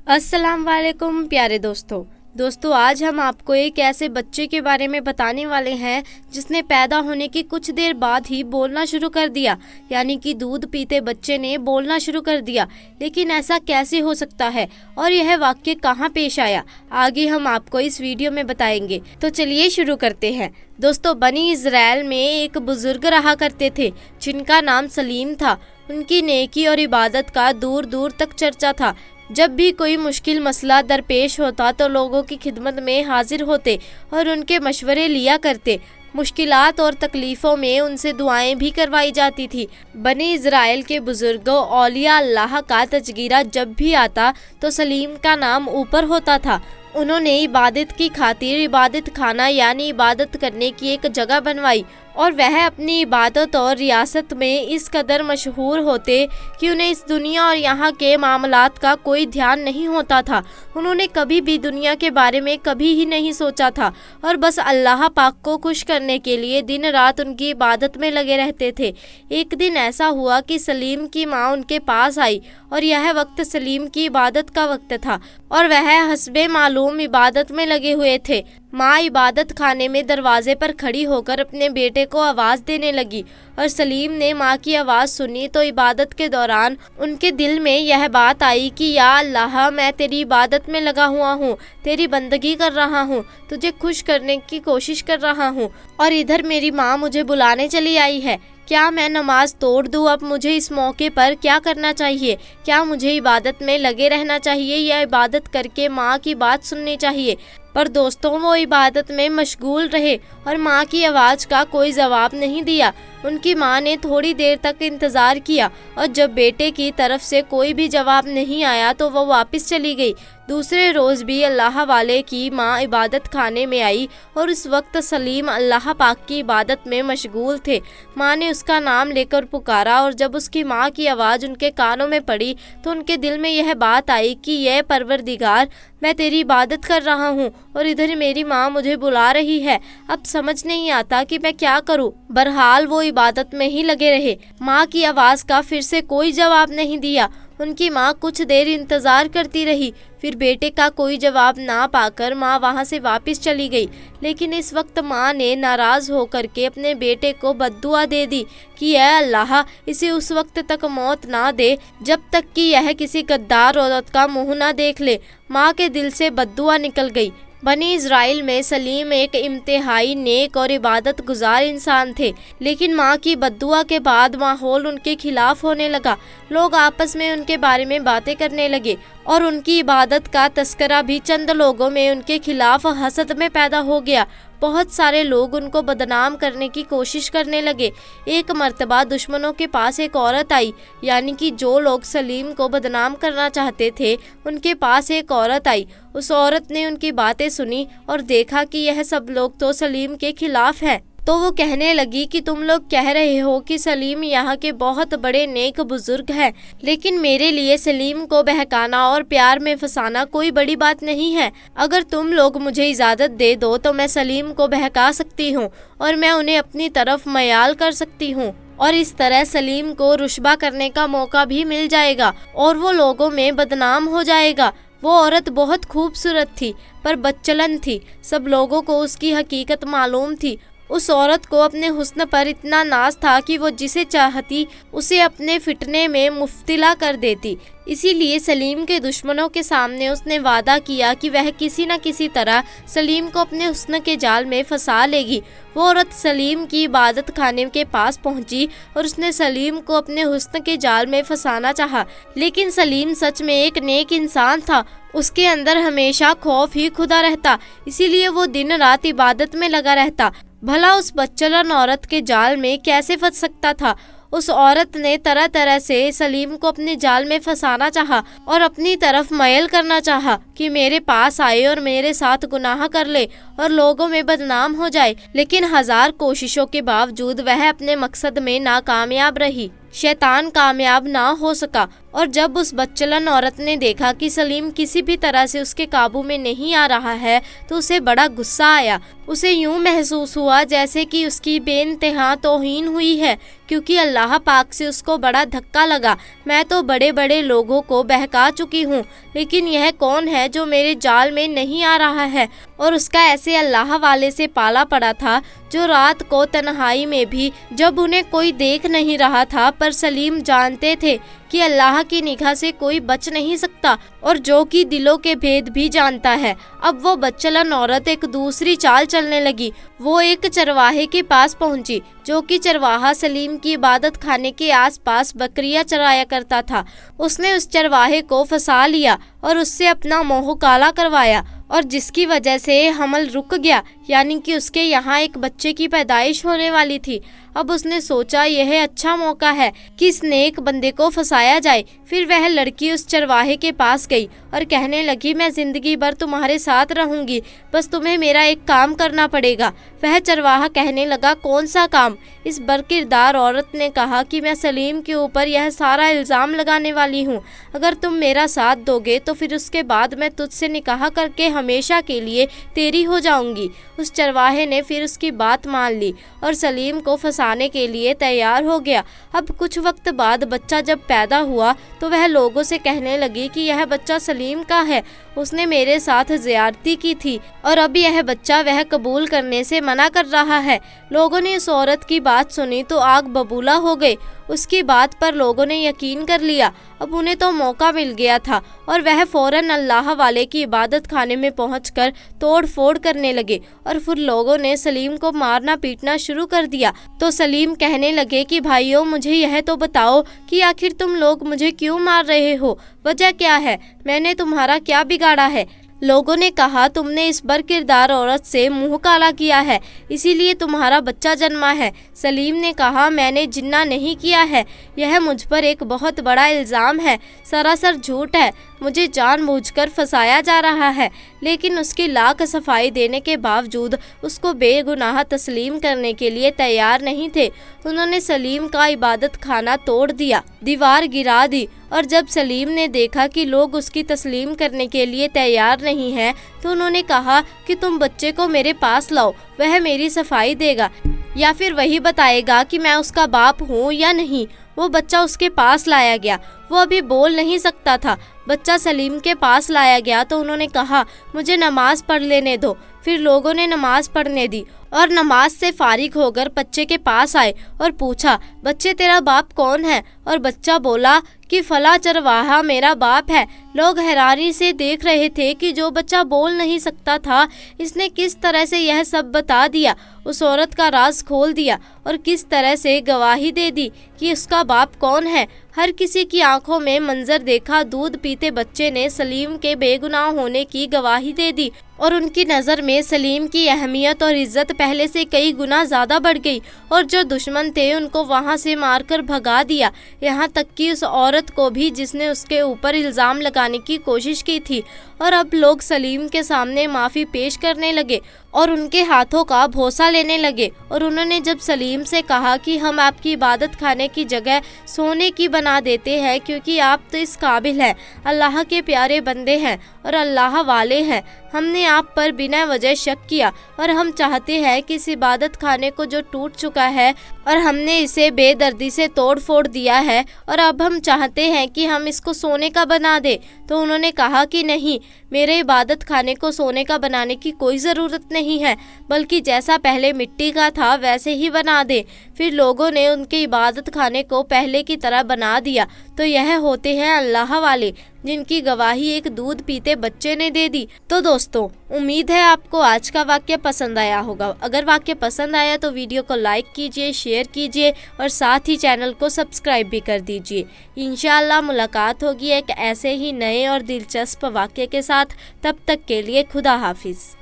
अस्सलाम वालेकुम प्यारे दोस्तों आज हम आपको एक ऐसे बच्चे के बारे में बताने वाले हैं जिसने पैदा होने की कुछ देर बाद ही बोलना शुरू कर दिया। यानी कि दूध पीते बच्चे ने बोलना शुरू कर दिया। लेकिन ऐसा कैसे हो सकता है और यह वाक्य कहाँ पेश आया, आगे हम आपको इस वीडियो में बताएंगे। तो चलिए शुरू करते हैं। दोस्तों, बनी इज़राइल में एक बुजुर्ग रहा करते थे जिनका नाम सलीम था। उनकी नेकी और इबादत का दूर दूर तक चर्चा था। जब भी कोई मुश्किल मसला दरपेश होता तो लोगों की खिदमत में हाजिर होते और उनके मशवरे लिया करते। मुश्किलात और तकलीफ़ों में उनसे दुआएं भी करवाई जाती थी। बनी इज़राइल के बुजुर्गों औलिया अल्लाह का तज़किरा जब भी आता तो सलीम का नाम ऊपर होता था। उन्होंने इबादत की खातिर इबादत खाना यानी इबादत करने की एक जगह बनवाई और वह अपनी इबादत और रियासत में इस कदर मशहूर होते कि उन्हें इस दुनिया और यहाँ के मामलात का कोई ध्यान नहीं होता था। उन्होंने कभी भी दुनिया के बारे में कभी ही नहीं सोचा था और बस अल्लाह पाक को खुश करने के लिए दिन रात उनकी इबादत में लगे रहते थे। एक दिन ऐसा हुआ कि सलीम की माँ उनके पास आई और यह वक्त सलीम की इबादत का वक्त था और वह हस्बे मालूम इबादत में लगे हुए थे। माँ इबादत खाने में दरवाजे पर खड़ी होकर अपने बेटे को आवाज़ देने लगी और सलीम ने माँ की आवाज़ सुनी तो इबादत के दौरान उनके दिल में यह बात आई कि या अल्लाह, मैं तेरी इबादत में लगा हुआ हूँ, तेरी बंदगी कर रहा हूँ, तुझे खुश करने की कोशिश कर रहा हूँ और इधर मेरी माँ मुझे बुलाने चली आई है। क्या मैं नमाज तोड़ दूँ? अब मुझे इस मौके पर क्या करना चाहिए? क्या मुझे इबादत में लगे रहना चाहिए या इबादत करके माँ की बात सुननी चाहिए? पर दोस्तों, वो इबादत में मशगूल रहे और माँ की आवाज़ का कोई जवाब नहीं दिया। उनकी माँ ने थोड़ी देर तक इंतज़ार किया और जब बेटे की तरफ से कोई भी जवाब नहीं आया तो वो वापस चली गई। दूसरे रोज़ भी अल्लाह वाले की माँ इबादत खाने में आई और उस वक्त सलीम अल्लाह पाक की इबादत में मशगूल थे। माँ ने उसका नाम लेकर पुकारा और जब उसकी माँ की आवाज़ उनके कानों में पड़ी तो उनके दिल में यह बात आई कि यह परवरदिगार, मैं तेरी इबादत कर रहा हूँ और इधर मेरी माँ मुझे बुला रही है। अब समझ नहीं आता कि मैं क्या करूँ। बहरहाल वो इबादत में ही लगे रहे। माँ की आवाज़ का फिर से कोई जवाब नहीं दिया। उनकी माँ कुछ देर इंतज़ार करती रही। फिर बेटे का कोई जवाब ना पाकर माँ वहाँ से वापस चली गई। लेकिन इस वक्त माँ ने नाराज़ होकर के अपने बेटे को बद्दुआ दे दी कि ऐ अल्लाह, इसे उस वक्त तक मौत ना दे जब तक कि यह किसी गद्दार औरत का मुँह ना देख ले। माँ के दिल से बद्दुआ निकल गई। बनी इज़राइल में सलीम एक इंतहाई नेक और इबादत गुजार इंसान थे, लेकिन माँ की बद्दुआ के बाद माहौल उनके खिलाफ होने लगा। लोग आपस में उनके बारे में बातें करने लगे और उनकी इबादत का तस्करा भी चंद लोगों में उनके खिलाफ हसद में पैदा हो गया। बहुत सारे लोग उनको बदनाम करने की कोशिश करने लगे। एक मर्तबा दुश्मनों के पास एक औरत आई, यानी कि जो लोग सलीम को बदनाम करना चाहते थे उनके पास एक औरत आई। उस औरत ने उनकी बातें सुनी और देखा कि यह सब लोग तो सलीम के खिलाफ हैं। तो वो कहने लगी कि तुम लोग कह रहे हो कि सलीम यहाँ के बहुत बड़े नेक बुजुर्ग हैं, लेकिन मेरे लिए सलीम को बहकाना और प्यार में फंसाना कोई बड़ी बात नहीं है। अगर तुम लोग मुझे इजाज़त दे दो तो मैं सलीम को बहका सकती हूँ और मैं उन्हें अपनी तरफ मयाल कर सकती हूँ और इस तरह सलीम को रुशबा करने का मौका भी मिल जाएगा और वो लोगों में बदनाम हो जाएगा। वो औरत बहुत खूबसूरत थी पर बदचलन थी। सब लोगों को उसकी हकीकत मालूम थी। उस औरत को अपने हुस्न पर इतना नाज था कि वो जिसे चाहती उसे अपने फिटने में मुफ्तिला कर देती। इसीलिए सलीम के दुश्मनों के सामने उसने वादा किया कि वह किसी न किसी तरह सलीम को अपने हुस्न के जाल में फंसा लेगी। वो औरत सलीम की इबादत खाने के पास पहुंची और उसने सलीम को अपने हुस्न के जाल में फंसाना चाहा, लेकिन सलीम सच में एक नेक इंसान था। उसके अंदर हमेशा खौफ ही खुदा रहता, इसीलिए वो दिन रात इबादत में लगा रहता। भला उस बदचलन औरत के जाल में कैसे फंस सकता था? उस औरत ने तरह तरह से सलीम को अपने जाल में फंसाना चाहा और अपनी तरफ मैल करना चाहा कि मेरे पास आए और मेरे साथ गुनाह कर ले और लोगों में बदनाम हो जाए। लेकिन हजार कोशिशों के बावजूद वह अपने मकसद में नाकामयाब रही। शैतान कामयाब ना हो सका। اور جب اس بدچلن عورت نے دیکھا کہ سلیم کسی بھی طرح سے اس کے قابو میں نہیں آ رہا ہے تو اسے بڑا غصہ آیا۔ اسے یوں محسوس ہوا جیسے کہ اس کی بے انتہا توہین ہوئی ہے، کیونکہ اللہ پاک سے اس کو بڑا دھکا لگا۔ میں تو بڑے بڑے لوگوں کو بہکا چکی ہوں، لیکن یہ کون ہے جو میرے جال میں نہیں آ رہا ہے؟ اور اس کا ایسے اللہ والے سے پالا پڑا تھا جو رات کو تنہائی میں بھی، جب انہیں کوئی دیکھ نہیں رہا تھا، پر سلیم جانتے تھے کہ اللہ کی نگاہ سے کوئی بچ نہیں سکتا، اور جو کہ دلوں کے بھید بھی جانتا ہے۔ اب وہ بدچلن عورت ایک دوسری چال چلنے لگی۔ وہ ایک چرواہے کے پاس پہنچی، جو کہ چرواہا سلیم کی عبادت خانے کے آس پاس بکریاں چرایا کرتا تھا۔ اس نے اس چرواہے کو پھنسا لیا اور اس سے اپنا منہ کالا کروایا، اور جس کی وجہ سے حمل رک گیا، یعنی کہ اس کے یہاں ایک بچے کی پیدائش ہونے والی تھی۔ اب اس نے سوچا یہ اچھا موقع ہے کہ اس نیک بندے کو پھنسایا جائے۔ پھر وہ لڑکی اس چرواہے کے پاس گئی اور کہنے لگی، میں زندگی بھر تمہارے ساتھ رہوں گی، بس تمہیں میرا ایک کام کرنا پڑے گا۔ وہ چرواہا کہنے لگا، کون سا کام؟ اس برکردار عورت نے کہا کہ میں سلیم کے اوپر یہ سارا الزام لگانے والی ہوں۔ اگر تم میرا ساتھ دو گے تو پھر اس کے بعد میں تجھ سے نکاح کر کے ہمیشہ کے لیے تیری ہو جاؤں گی۔ اس چرواہے نے پھر اس کی بات مان لی اور سلیم کو پھنسانے کے لیے تیار ہو گیا۔ اب کچھ وقت بعد بچہ جب پیدا ہوا تو وہ لوگوں سے کہنے لگی کہ یہ بچہ سلیم کا ہے، اس نے میرے ساتھ زیادتی کی تھی اور اب یہ بچہ وہ قبول کرنے سے منع کر رہا ہے۔ لوگوں نے اس عورت کی بات سنی تو آگ ببولا ہو گئے۔ اس کی بات پر لوگوں نے یقین کر لیا۔ اب انہیں تو موقع مل گیا تھا اور وہ فوراً اللہ والے کی عبادت خانے میں پہنچ کر توڑ پھوڑ کرنے لگے، اور پھر لوگوں نے سلیم کو مارنا پیٹنا شروع کر دیا۔ تو سلیم کہنے لگے کہ بھائیوں، مجھے یہ تو بتاؤ کہ آخر تم لوگ مجھے کیوں مار رہے ہو؟ وجہ کیا ہے؟ میں نے تمہارا کیا بگاڑا ہے؟ لوگوں نے کہا، تم نے اس برکردار عورت سے منہ کالا کیا ہے، اسی لیے تمہارا بچہ جنما ہے۔ سلیم نے کہا، میں نے جنہ نہیں کیا ہے، یہ مجھ پر ایک بہت بڑا الزام ہے، سراسر جھوٹ ہے، مجھے جان بوجھ کر پھنسایا جا رہا ہے۔ لیکن اس کی لاکھ صفائی دینے کے باوجود اس کو بے گناہ تسلیم کرنے کے لیے تیار نہیں تھے۔ انہوں نے سلیم کا عبادت خانہ توڑ دیا، دیوار گرا دی، اور جب سلیم نے دیکھا کہ لوگ اس کی تسلیم کرنے کے لیے تیار نہیں ہیں تو انہوں نے کہا کہ تم بچے کو میرے پاس لاؤ، وہ میری صفائی دے گا، یا پھر وہی بتائے گا کہ میں اس کا باپ ہوں یا نہیں۔ وہ بچہ اس کے پاس لایا گیا، وہ ابھی بول نہیں سکتا تھا۔ بچہ سلیم کے پاس لایا گیا تو انہوں نے کہا، مجھے نماز پڑھ لینے دو۔ پھر لوگوں نے نماز پڑھنے دی اور نماز سے فارغ ہو کر بچے کے پاس آئے اور پوچھا، بچے تیرا باپ کون ہے؟ اور بچہ بولا کہ فلاں چرواہا میرا باپ ہے۔ لوگ حیرانی سے دیکھ رہے تھے کہ جو بچہ بول نہیں سکتا تھا، اس نے کس طرح سے یہ سب بتا دیا، اس عورت کا راز کھول دیا اور کس طرح سے گواہی دے دی کہ اس کا باپ کون ہے۔ ہر کسی کی آنکھوں میں منظر دیکھا، دودھ پیتے بچے نے سلیم کے بے گناہ ہونے کی گواہی دے دی، اور ان کی نظر میں سلیم کی اہمیت اور عزت پہلے سے کئی گنا زیادہ بڑھ گئی، اور جو دشمن تھے ان کو وہاں سے مار کر بھگا دیا، یہاں تک کہ اس عورت کو بھی جس نے اس کے اوپر الزام لگانے کی کوشش کی تھی۔ اور اب لوگ سلیم کے سامنے معافی پیش کرنے لگے اور ان کے ہاتھوں کا بھوسا لینے لگے، اور انہوں نے جب سلیم سے کہا کہ ہم آپ کی عبادت خانے کی جگہ سونے کی بنا دیتے ہیں، کیونکہ آپ تو اس قابل ہیں، اللہ کے پیارے بندے ہیں اور اللہ والے ہیں، ہم نے آپ پر بنا وجہ شک کیا، اور ہم چاہتے ہیں کہ اس عبادت خانے کو جو ٹوٹ چکا ہے اور ہم نے اسے بے دردی سے توڑ پھوڑ دیا ہے، اور اب ہم چاہتے ہیں کہ ہم اس کو سونے کا بنا دیں۔ تو انہوں نے کہا کہ نہیں، میرے عبادت خانے کو سونے کا بنانے کی کوئی ضرورت نہیں ہے، بلکہ جیسا پہلے مٹی کا تھا ویسے ہی بنا دیں۔ پھر لوگوں نے ان کے عبادت خانے کو پہلے کی طرح بنا دیا۔ تو یہ ہوتے ہیں اللہ والے، جن کی گواہی ایک دودھ پیتے بچے نے دے دی۔ تو دوستوں، امید ہے آپ کو آج کا واقعہ پسند آیا ہوگا۔ اگر واقعہ پسند آیا تو ویڈیو کو لائک کیجئے، شیئر کیجئے اور ساتھ ہی چینل کو سبسکرائب بھی کر دیجئے۔ انشاءاللہ ملاقات ہوگی ایک ایسے ہی نئے اور دلچسپ واقعے کے ساتھ۔ تب تک کے لیے خدا حافظ۔